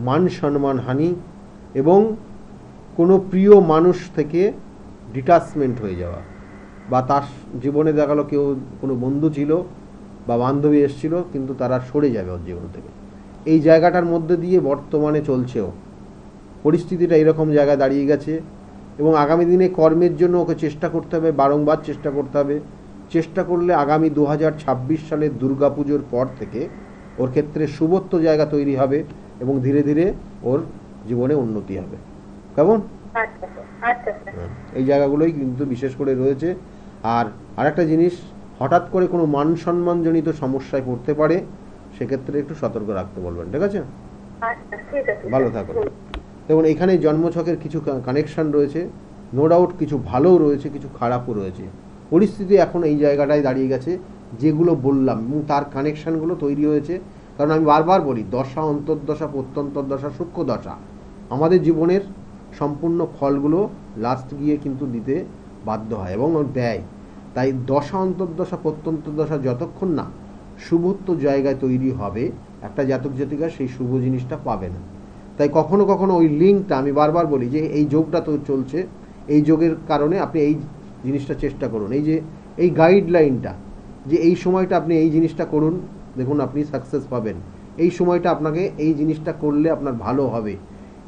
মান সম্মান হানি এবং কোনো প্রিয় মানুষ থেকে ডিটাচমেন্ট হয়ে যাওয়া, বা তার জীবনে দেখা গেলো কেউ কোনো বন্ধু ছিল বা বান্ধবী এসেছিল কিন্তু তারা সরে যাবে ওর জীবন থেকে, এই জায়গাটার মধ্যে দিয়ে বর্তমানে চলছেও। পরিস্থিতিটা এরকম জায়গায় দাঁড়িয়ে গেছে এবং আগামী দিনে কর্মের জন্য ওকে চেষ্টা করতে হবে, বারংবার চেষ্টা করতে হবে। চেষ্টা করলে আগামী 2026 সালের দুর্গাপুজোর পর থেকে ওর ক্ষেত্রে শুভত্ব জায়গা তৈরি হবে এবং ধীরে ধীরে ওর জীবনে উন্নতি হবে। কেমন? আচ্ছা আচ্ছা স্যার। এই জায়গাগুলোই কিন্তু বিশেষ করে রয়েছে। আর আরেকটা জিনিস, হঠাৎ করে কোনো মান সম্মানজনিত সমস্যায় পড়তে পারে, সেক্ষেত্রে একটু সতর্ক রাখতে বলবেন, ঠিক আছে? আচ্ছা ঠিক আছে। ভালো থাকুন। দেখুন এখানে জন্মছকের কিছু কানেকশান রয়েছে, নো ডাউট কিছু ভালোও রয়েছে কিছু খারাপও রয়েছে। পরিস্থিতি এখন এই জায়গাটায় দাঁড়িয়ে গেছে যেগুলো বললাম এবং তার কানেকশানগুলো তৈরি হয়েছে। কারণ আমি বারবার বলি, দশা, অন্তর্দশা, প্রত্যন্তর্দশা, সূক্ষ্ম দশা আমাদের জীবনের সম্পূর্ণ ফলগুলো লাস্ট গিয়ে কিন্তু দিতে বাধ্য হয় এবং দেয়। তাই দশা, অন্তর্দশা, প্রত্যন্তর্দশা যতক্ষণ না শুভত্ব জায়গায় তৈরি হবে একটা জাতক জাতিকা সেই শুভ জিনিসটা পাবে না। তাই কখনো কখনো ওই লিঙ্কটা আমি বারবার বলি যে এই যোগটা তো চলছে, এই যোগের কারণে আপনি এই জিনিসটা চেষ্টা করুন, এই যে এই গাইডলাইনটা, যে এই সময়টা আপনি এই জিনিসটা করুন, দেখুন আপনি সাকসেস পাবেন, এই সময়টা আপনাকে এই জিনিসটা করলে আপনার ভালো হবে,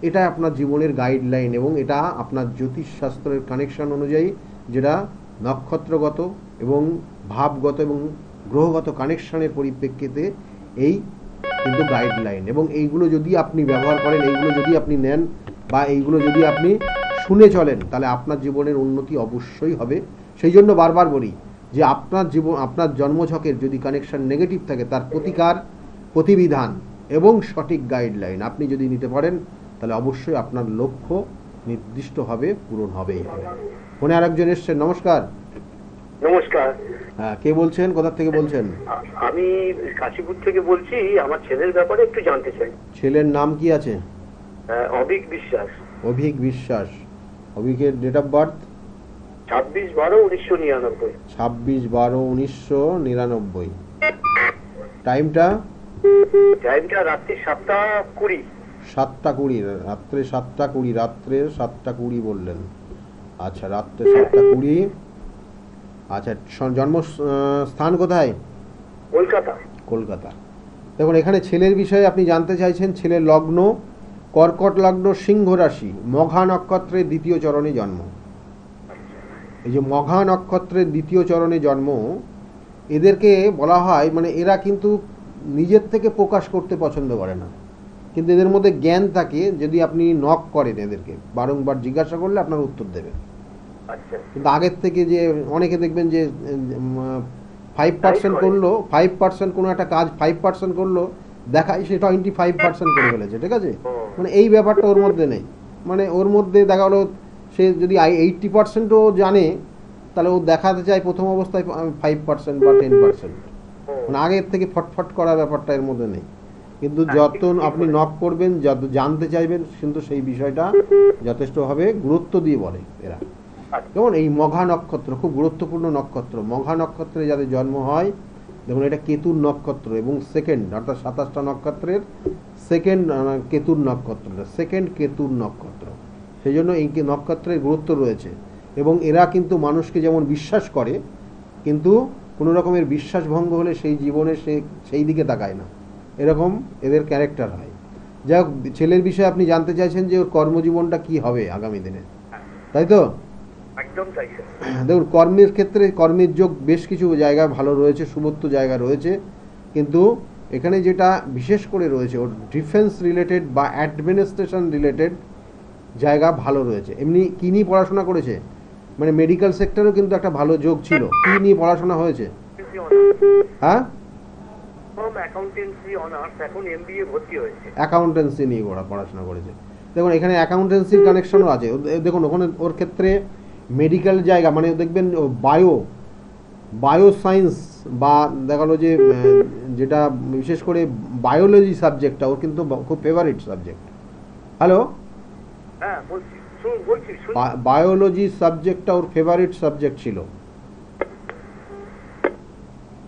এটা আপনার জীবনের গাইডলাইন এবং এটা আপনার জ্যোতিষশাস্ত্রের কানেকশন অনুযায়ী, যেটা নক্ষত্রগত এবং ভাবগত এবং গ্রহগত কানেকশনের পরিপ্রেক্ষিতে এই কিন্তু গাইডলাইন। এবং এইগুলো যদি আপনি ব্যবহার করেন, এইগুলো যদি আপনি নেন বা এইগুলো যদি আপনি শুনে চলেন, তাহলে আপনার জীবনের উন্নতি অবশ্যই হবে। সেই জন্য বারবার বলি যে আপনার জীবন, আপনার জন্মছকের যদি কানেকশন নেগেটিভ থাকে, তার প্রতিকার, প্রতিবিধান এবং সঠিক গাইডলাইন আপনি যদি নিতে পারেন, তাহলে অবশ্যই আপনার লক্ষ্য নির্দিষ্টভাবে পূরণ হবেই হবে। ফোনে আরেকজন এসছেন, নমস্কার। নমস্কার। হ্যাঁ, কে বলছেন, কোথা থেকে বলছেন? আমি কাশীপুর থেকে বলছি, আমার ছেলের ব্যাপারে একটু জানতে চাই। ছেলের নাম কি আছে? অভিক বিশ্বাস। অভিক বিশ্বাস। অভিকের ডেট অফ বার্থ? 26/12/1999। 26/12/1999। টাইমটা? টাইমটা রাত্রি 7:20। 7:20, রাত্রে 7:20, রাত্রে 7:20 বললেন। আচ্ছা, রাত্রে 7:20। আচ্ছা, জন্মস্থান কোথায়? কলকাতা। কলকাতা। দেখুন এখানে ছেলের বিষয়ে আপনি জানতে চাইছেন। ছেলের লগ্ন কর্কট লগ্ন, সিংহ রাশি, মঘা নক্ষত্রের দ্বিতীয় চরণে জন্ম। এই যে মঘা নক্ষত্রের দ্বিতীয় চরণে জন্ম, এদেরকে বলা হয়, মানে এরা কিন্তু নিজের থেকে প্রকাশ করতে পছন্দ করে না, কিন্তু এদের মধ্যে জ্ঞান থাকে। যদি আপনি নক করেন এদেরকে, বারংবার জিজ্ঞাসা করলে আপনার উত্তর দেবে। কিন্তু আগের থেকে যে অনেকে দেখবেন যে 5% করলো, 5% কোনো একটা কাজ 5% করলো, দেখায় সে 25% করে ফেলেছে, ঠিক আছে? মানে এই ব্যাপারটা ওর মধ্যে নেই। মানে ওর মধ্যে দেখা গেলো সে যদি 80%ও জানে, তাহলে ও দেখাতে চায় প্রথম অবস্থায় 5% বা 10%। মানে আগের থেকে ফটফট করার ব্যাপারটা এর মধ্যে নেই। কিন্তু যত আপনি নক করবেন, যত জানতে চাইবেন, কিন্তু সেই বিষয়টা যথেষ্টভাবে গুরুত্ব দিয়ে বলে এরা। যেমন এই মঘা নক্ষত্র খুব গুরুত্বপূর্ণ নক্ষত্র। মঘা নক্ষত্রে যাদের জন্ম হয়, দেখুন এটা কেতুর নক্ষত্র এবং সেকেন্ড, অর্থাৎ 27টা নক্ষত্রের সেকেন্ড কেতুর নক্ষত্র, সেকেন্ড কেতুর নক্ষত্র। সেই জন্য এই নক্ষত্রের গুরুত্ব রয়েছে। এবং এরা কিন্তু মানুষকে যেমন বিশ্বাস করে, কিন্তু কোনো রকমের বিশ্বাস ভঙ্গ হলে সেই জীবনে সে সেই দিকে তাকায় না, এরকম এদের ক্যারেক্টার হয়। যাই হোক, ছেলের বিষয়ে আপনি জানতে চাইছেন যে ওর কর্মজীবনটা কি হবে আগামী দিনে, তাই তো? একদম তাই। দেখুন কর্মের ক্ষেত্রে কর্মের যোগ বেশ কিছু জায়গা ভালো রয়েছে, শুভত্ব জায়গা রয়েছে, কিন্তু এখানে যেটা বিশেষ করে রয়েছে ওর ডিফেন্স রিলেটেড বা অ্যাডমিনিস্ট্রেশন রিলেটেড জায়গা ভালো রয়েছে। এমনি কী নিয়ে পড়াশোনা করেছে, মানে মেডিকেল সেক্টরেও কিন্তু একটা ভালো যোগ ছিল। কী নিয়ে পড়াশোনা হয়েছে? হ্যাঁ, অ্যাকাউন্টেন্সি নিয়ে ওরা পড়াশোনা করেছে। দেখুন এখানে অ্যাকাউন্টেন্সির কানেকশনও আছে। দেখুন ওখানে ওর ক্ষেত্রে মেডিকেল জায়গা, মানে দেখবেন বায়ো সায়েন্স বা দেখা গেলো যে যেটা বিশেষ করে বায়োলজি সাবজেক্টটা ওর কিন্তু খুব ফেভারিট সাবজেক্ট। হ্যালো, হ্যাঁ বলছি, বলছি বায়োলজি সাবজেক্টটা ওর ফেভারিট সাবজেক্ট ছিল।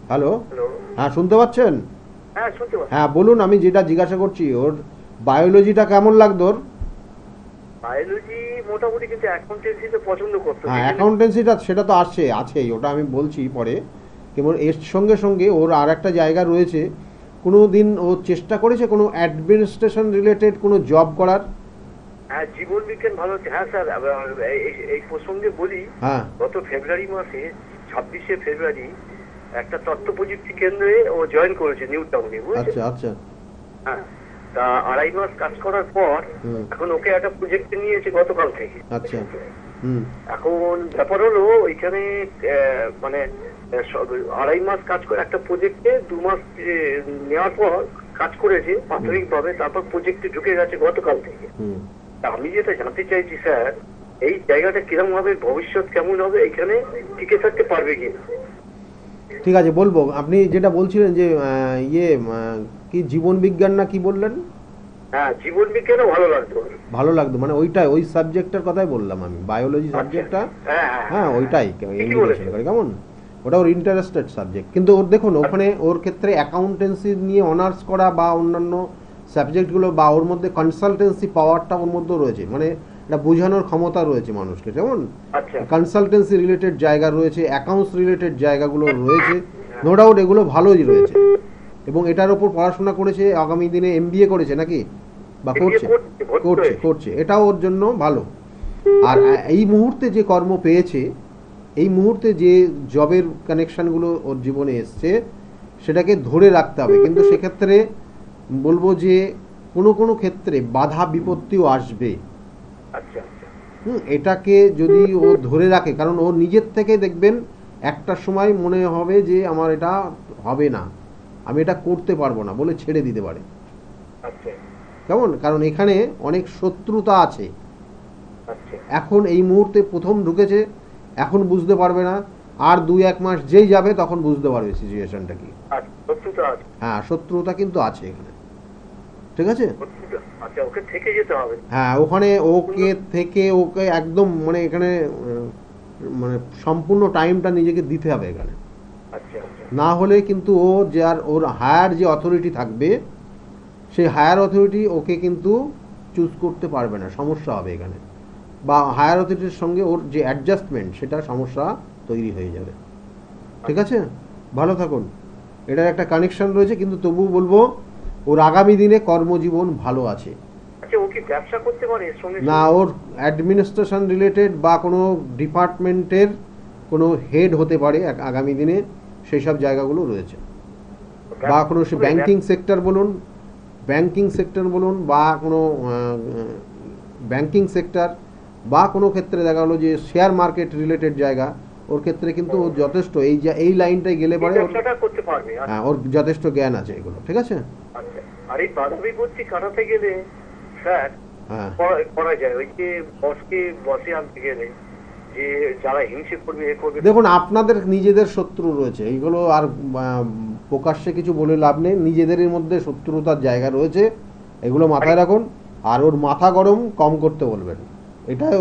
হ্যালো, হ্যালো, হ্যাঁ শুনতে পাচ্ছেন? হ্যাঁ শুনতে পাচ্ছি। হ্যাঁ বলুন, আমি যেটা জিজ্ঞাসা করছি ওর বায়োলজিটা কেমন লাগতো ওর? বায়োলজি মোটামুটি, কিন্তু অ্যাকাউন্টেন্সিতে পছন্দ করতো। হ্যাঁ অ্যাকাউন্টেন্সিটা সেটা তো আছেই, ওটা আমি বলছি পরে। কেবল এর সঙ্গে সঙ্গে ওর আর একটা জায়গা রয়েছে, কোনো দিন ও চেষ্টা করেছে কোনো অ্যাডমিনিস্ট্রেশন রিলেটেড কোনো জব করার? হ্যাঁ জীবন বিজ্ঞান ভালো হচ্ছে। হ্যাঁ স্যার, এই প্রসঙ্গে বলি, হ্যাঁ গত ফেব্রুয়ারি মাসে 26শে ফেব্রুয়ারি একটা তথ্য প্রযুক্তি কেন্দ্রে ও জয়েন করেছে নিউ টাউনে, বুঝেছেন? আচ্ছা আচ্ছা। হ্যাঁ, তা 2.5 মাস কাজ করার পর এখন ওকে একটা প্রজেক্টে নিয়েছে গতকাল থেকে। আচ্ছা। এখন ব্যাপার হলো ওইখানে মানে 2.5 মাস কাজ করে একটা প্রজেক্টে 2 মাস নেওয়ার পর কাজ করেছে প্রাথমিকভাবে, তারপর প্রজেক্টে ঢুকে গেছে গতকাল থেকে। তা আমি যেটা জানতে চাইছি স্যার, এই জায়গাটা কিরকম হবে, ভবিষ্যৎ কেমন হবে, এখানে টিকে থাকতে পারবে কিনা? ঠিক আছে বলবো। আপনি যেটা বলছিলেন যে কি জীবন বিজ্ঞান না কি বললেন? হ্যাঁ জীবন বিজ্ঞানও ভালো লাগতো। ভালো লাগতো মানে ওই সাবজেক্টটার কথাই বললাম আমি, বায়োলজি সাবজেক্টটা। হ্যাঁ ওইটাই কেমন, ওটা ওর ইন্টারেস্টেড সাবজেক্ট। কিন্তু ওর দেখুন ওখানে ওর ক্ষেত্রে অ্যাকাউন্টেন্সি নিয়ে অনার্স করা বা অন্যান্য সাবজেক্টগুলো বা ওর মধ্যে কনসালটেন্সি পাওয়ারটা ওর মধ্যে রয়েছে, মানে এটা বোঝানোর ক্ষমতা রয়েছে মানুষকে। যেমন কনসালটেন্সি রিলেটেড জায়গা রয়েছে, অ্যাকাউন্টস রিলেটেড জায়গাগুলো রয়েছে, নো ডাউট এগুলো ভালোই রয়েছে। এবং এটার ওপর পড়াশোনা করেছে, আগামী দিনে MBA করেছে নাকি, বা করছে, এটাও ওর জন্য ভালো। আর এই মুহূর্তে যে কর্ম পেয়েছে, এই মুহূর্তে যে জবের কানেকশানগুলো ওর জীবনে এসছে, সেটাকে ধরে রাখতে হবে। কিন্তু সেক্ষেত্রে বলবো যে কোনো ক্ষেত্রে বাধা বিপত্তিও আসবে। এটাকে যদি ও ধরে রাখে, কারণ ও নিজের থেকে দেখবেন একটা সময় মনে হবে যে আমার এটা হবে না, আমি এটা করতে পারবো না বলে ছেড়ে দিতে পারে। কেমন, কারণ এখানে অনেক শত্রুতা আছে। এখন এই মুহূর্তে প্রথম ঢুকেছে, এখন বুঝতে পারবে না, আর 2-1 মাস যেই যাবে তখন বুঝতে পারবে সিচুয়েশনটা কি। হ্যাঁ শত্রুতা কিন্তু আছে এখানে, ঠিক আছে? হ্যাঁ ওখানে ওকে একদম মানে এখানে মানে সম্পূর্ণ টাইমটা নিজেকে দিতে হবে এখানে। না হলে কিন্তু ওর হায়ার যে অথরিটি থাকবে, সেই হায়ার অথরিটি ওকে কিন্তু চুজ করতে পারবে না, সমস্যা হবে এখানে। বা হায়ার অথরিটির সঙ্গে ওর যে অ্যাডজাস্টমেন্ট, সেটা সমস্যা তৈরি হয়ে যাবে। ঠিক আছে, ভালো থাকুন। এটার একটা কানেকশন রয়েছে, কিন্তু তবুও বলবো ওর আগামী দিনে কর্মজীবন ভালো আছে। না, ওর অ্যাডমিনিস্ট্রেশন রিলেটেড বা কোনো ডিপার্টমেন্টের কোনো হেড হতে পারে আগামী দিনে, সেই সব জায়গাগুলো রয়েছে। বা কোনো ব্যাংকিং সেক্টর বলুন বা কোনো ব্যাংকিং সেক্টর বা কোনো ক্ষেত্রে দেখা গেলো যে শেয়ার মার্কেট রিলেটেড জায়গা, ওর ক্ষেত্রে কিন্তু যথেষ্ট এই লাইনটাই গেলে পরে হ্যাঁ ওর যথেষ্ট জ্ঞান আছে এগুলো। ঠিক আছে। আর এই বাধা বিপত্তি কাটাতে গেলে স্যার করা যায়, ওই যে বসে আনতে গেলে যে যারা হিংসে করবে দেখুন আপনাদের নিজেদের শত্রু রয়েছে, এইগুলো আর প্রকাশ্যে কিছু বলে লাভ নেই। নিজেদের মধ্যে শত্রুতার জায়গা রয়েছে, এগুলো মাথায় রাখুন। আর ওর মাথা গরম কম করতে বলবেন, এটাই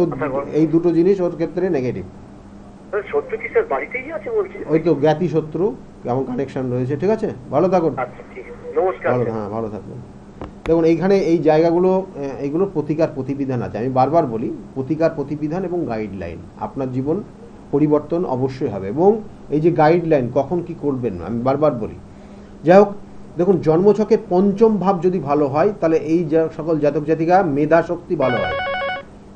এই দুটো জিনিস ওর ক্ষেত্রে নেগেটিভ। শত্রু কি স্যার বাড়িতেই আছে বলছি? ওই তো জ্ঞাতি শত্রু কেমন কানেকশন রয়েছে। ঠিক আছে, ভালো থাকুন। হ্যাঁ ভালো থাকবেন। দেখুন এইখানে এই জায়গাগুলো, এইগুলো প্রতিকার প্রতিবিধান আছে। আমি বারবার বলি, প্রতিকার প্রতিবিধান এবং গাইডলাইন, আপনার জীবন পরিবর্তন অবশ্যই হবে। এবং এই যে গাইডলাইন কখন কি করবেন আমি বারবার বলি। যাই হোক, দেখুন জন্মছকের পঞ্চম ভাব যদি ভালো হয়, তাহলে এই সকল জাতক জাতিকা মেধা শক্তি ভালো হয়,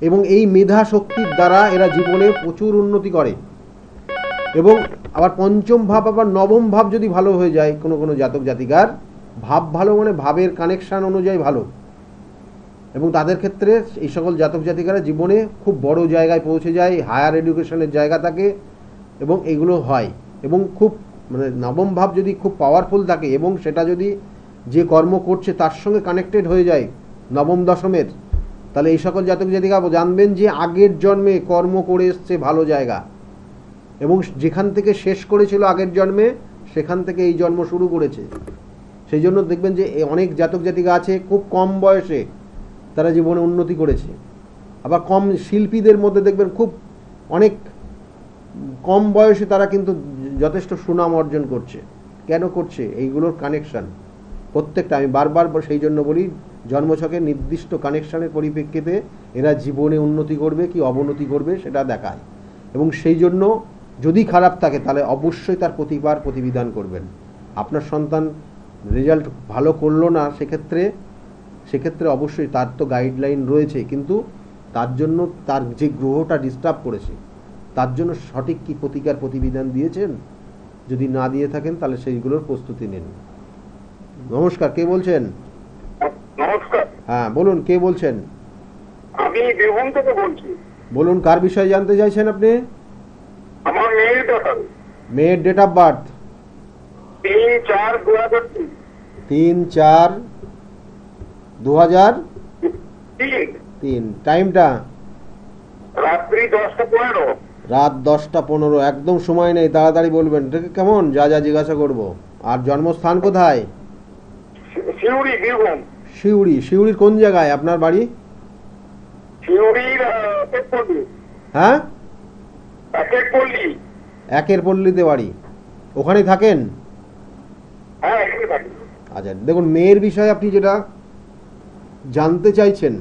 এবং এই মেধা শক্তির দ্বারা এরা জীবনে প্রচুর উন্নতি করে। এবং আবার পঞ্চম ভাব আবার নবম ভাব যদি ভালো হয়ে যায় কোনো জাতক জাতিকার, ভাব ভালো মানে ভাবের কানেকশান অনুযায়ী ভালো, এবং তাদের ক্ষেত্রে এই সকল জাতক জাতিকারা জীবনে খুব বড় জায়গায় পৌঁছে যায়, হায়ার এডুকেশনের জায়গা থাকে, এবং এগুলো হয়। এবং খুব মানে নবম ভাব যদি খুব পাওয়ারফুল থাকে, এবং সেটা যদি যে কর্ম করছে তার সঙ্গে কানেক্টেড হয়ে যায় নবম দশমের, তাহলে এই সকল জাতক জাতিকা জানবেন যে আগের জন্মে কর্ম করে এসছে ভালো জায়গা, এবং যেখান থেকে শেষ করেছিল আগের জন্মে সেখান থেকে এই জন্ম শুরু করেছে। সেই জন্য দেখবেন যে অনেক জাতক জাতিকা আছে খুব কম বয়সে তারা জীবনে উন্নতি করেছে। আবার কম শিল্পীদের মধ্যে দেখবেন খুব অনেক কম বয়সে তারা কিন্তু যথেষ্ট সুনাম অর্জন করছে। কেন করছে? এইগুলোর কানেকশান প্রত্যেকটা, আমি বারবার সেই জন্য বলি জন্মছকের নির্দিষ্ট কানেকশানের পরিপ্রেক্ষিতে এরা জীবনে উন্নতি করবে কি অবনতি করবে সেটা দেখায়, এবং সেই জন্য যদি খারাপ থাকে তাহলে অবশ্যই তার প্রতিবিধান করবেন। আপনার সন্তান রেজাল্ট ভালো করলো না, সেক্ষেত্রে অবশ্যই তার তো গাইডলাইন রয়েছে, কিন্তু তার জন্য তার যে গ্রহটা ডিস্টার্ব করেছে তার জন্য সঠিক কি প্রতিবিধান দিয়েছেন? যদি না দিয়ে থাকেন তাহলে সেইগুলোর প্রস্তুতি নিন। নমস্কার, কে বলছেন? নমস্কার। হ্যাঁ বলুন, কে বলছেন? আমি বীরভূম থেকে বলছি। বলুন, কার বিষয়ে জানতে চাইছেন আপনি? আমার মেয়ের ব্যাপারে। মেয়ের ডেট অফ বার্থ? 3/4/2003। 3/4/2003। টাইমটা? রাত্রি 10:15। রাত 10:15। একদম সময় নেই, তাড়াতাড়ি বলবেন। কেমন যা জিজ্ঞাসা করব। আর জন্মস্থান কোথায়? শিউরি, বীরভূম। শিউরির কোন জায়গায় আপনার বাড়ি? শিউরির একেরপল্লী। হ্যাঁ, একেরপল্লী। একের পল্লীতে বাড়ি, ওখানে থাকেন? হ্যাঁ, এখানে থাকি। আচ্ছা দেখুন, মেয়ের বিষয়ে আপনি যেটা জানতে চাইছেন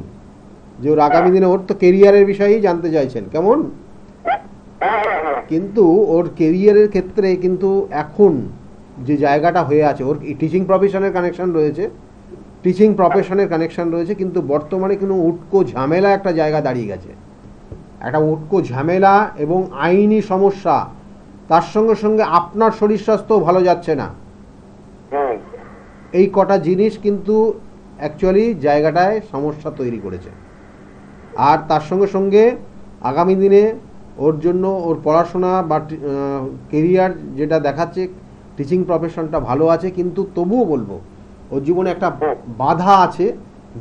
যে ওর আগামী দিনে ওর তো কেরিয়ারের বিষয়েই জানতে চাইছেন, কেমন? কিন্তু ওর কেরিয়ারের ক্ষেত্রে কিন্তু এখন যে জায়গাটা হয়ে আছে, ওর টিচিং প্রফেশনের কানেকশন রয়েছে, কিন্তু বর্তমানে কিন্তু উটকো ঝামেলা একটা জায়গা দাঁড়িয়ে গেছে। একটা উটকো ঝামেলা এবং আইনি সমস্যা, তার সঙ্গে সঙ্গে আপনার শরীর স্বাস্থ্যও ভালো যাচ্ছে না। এই কটা জিনিস কিন্তু অ্যাকচুয়ালি জায়গাটায় সমস্যা তৈরি করেছে। আর তার সঙ্গে সঙ্গে আগামী দিনে ওর জন্য ওর পড়াশোনা বা কেরিয়ার যেটা দেখাচ্ছে, টিচিং প্রফেশনটা ভালো আছে, কিন্তু তবুও বলবো ওর জীবনে একটা বাধা আছে,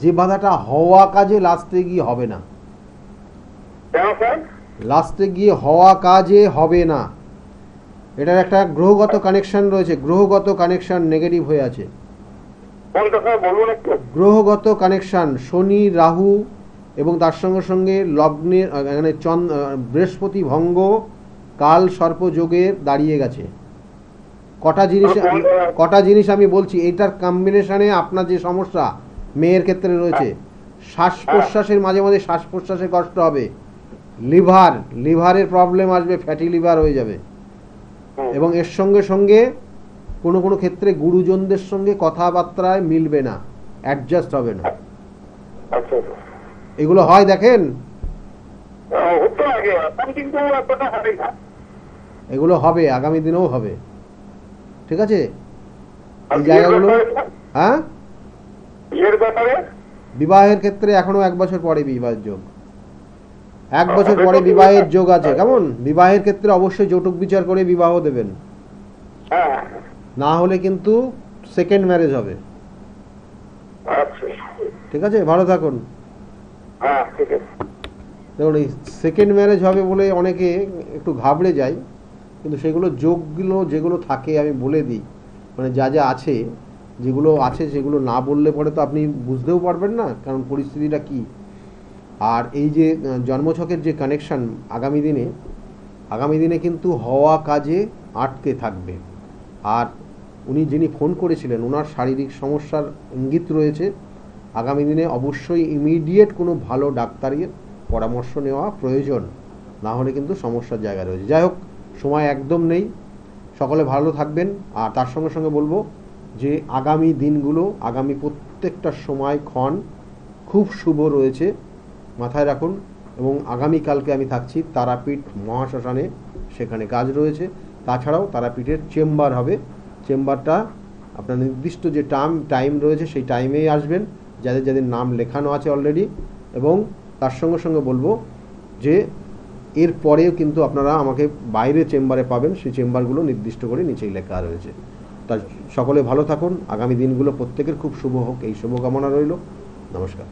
যে বাধাটা হওয়া কাজে লাস্টে গিয়ে হবে না। হবে না। এটার একটা গ্রহগত কানেকশন রয়েছে, গ্রহগত কানেকশন নেগেটিভ হয়ে আছে। গ্রহগত কানেকশন শনি রাহু এবং তার সঙ্গে সঙ্গে লগ্নের মানে বৃহস্পতি ভঙ্গ কাল সর্প যোগে দাঁড়িয়ে গেছে। কটা জিনিস আমি বলছি, এইটার কম্বিনেশনে আপনার যে সমস্যা মেয়ের ক্ষেত্রে রয়েছে, শ্বাস প্রশ্বাসের মাঝে মাঝে শ্বাস প্রশ্বাসে কষ্ট হবে, লিভারের প্রবলেম আসবে, ফ্যাটি লিভার হয়ে যাবে, এবং এর সঙ্গে সঙ্গে কোনো কোনো ক্ষেত্রে গুরুজনদের সঙ্গে কথাবার্তায় মিলবে না, অ্যাডজাস্ট হবে না। এগুলো হয়, দেখেন এগুলো হবে, আগামী দিনেও হবে। ঠিক আছে, এই জায়গাগুলো। হ্যাঁ, বিবাহের ক্ষেত্রে এখনো 1 বছর পরে বিবাহের যোগ, 1 বছর পরে বিবাহের যোগ আছে। কেমন? বিবাহের ক্ষেত্রে অবশ্যই যৌতুক বিচার করে বিবাহ দেবেন, না হলে কিন্তু সেকেন্ড ম্যারেজ হবে। ঠিক আছে, ভালো থাকুন। দেখুন, এই সেকেন্ড ম্যারেজ হবে বলে অনেকে একটু ঘাবড়ে যায়, কিন্তু সেগুলো যোগগুলো যেগুলো থাকে আমি বলে দিই, মানে যা আছে যেগুলো আছে সেগুলো না বললে পরে তো আপনি বুঝতেও পারবেন না, কারণ পরিস্থিতিটা কি। আর এই যে জন্মছকের যে কানেকশান আগামী দিনে কিন্তু হওয়া কাজে আটকে থাকবে। আর উনি যিনি ফোন করেছিলেন ওনার শারীরিক সমস্যার ইঙ্গিত রয়েছে। আগামী দিনে অবশ্যই ইমিডিয়েট কোনো ভালো ডাক্তারের পরামর্শ নেওয়া প্রয়োজন, না হলে কিন্তু সমস্যার জায়গা রয়েছে। যাই হোক, সময় একদম নেই, সকলে ভালো থাকবেন। আর তার সঙ্গে সঙ্গে বলবো যে আগামী দিনগুলো, আগামী প্রত্যেকটা সময়ক্ষণ খুব শুভ রয়েছে, মাথায় রাখুন। এবং আগামীকালকে আমি থাকছি তারাপীঠ মহাশ্মশানে, সেখানে কাজ রয়েছে। তাছাড়াও তারাপীঠের চেম্বার হবে, চেম্বারটা আপনার নির্দিষ্ট যে টাইম রয়েছে সেই টাইমেই আসবেন, যাদের নাম লেখানো আছে অলরেডি। এবং তার সঙ্গে সঙ্গে বলবো যে এর পরেও কিন্তু আপনারা আমাকে বাইরে চেম্বারে পাবেন, সেই চেম্বারগুলো নির্দিষ্ট করে নিচেই লেখা রয়েছে। তা সকলে ভালো থাকুন, আগামী দিনগুলো প্রত্যেকের খুব শুভ হোক, এই শুভকামনা রইল। নমস্কার।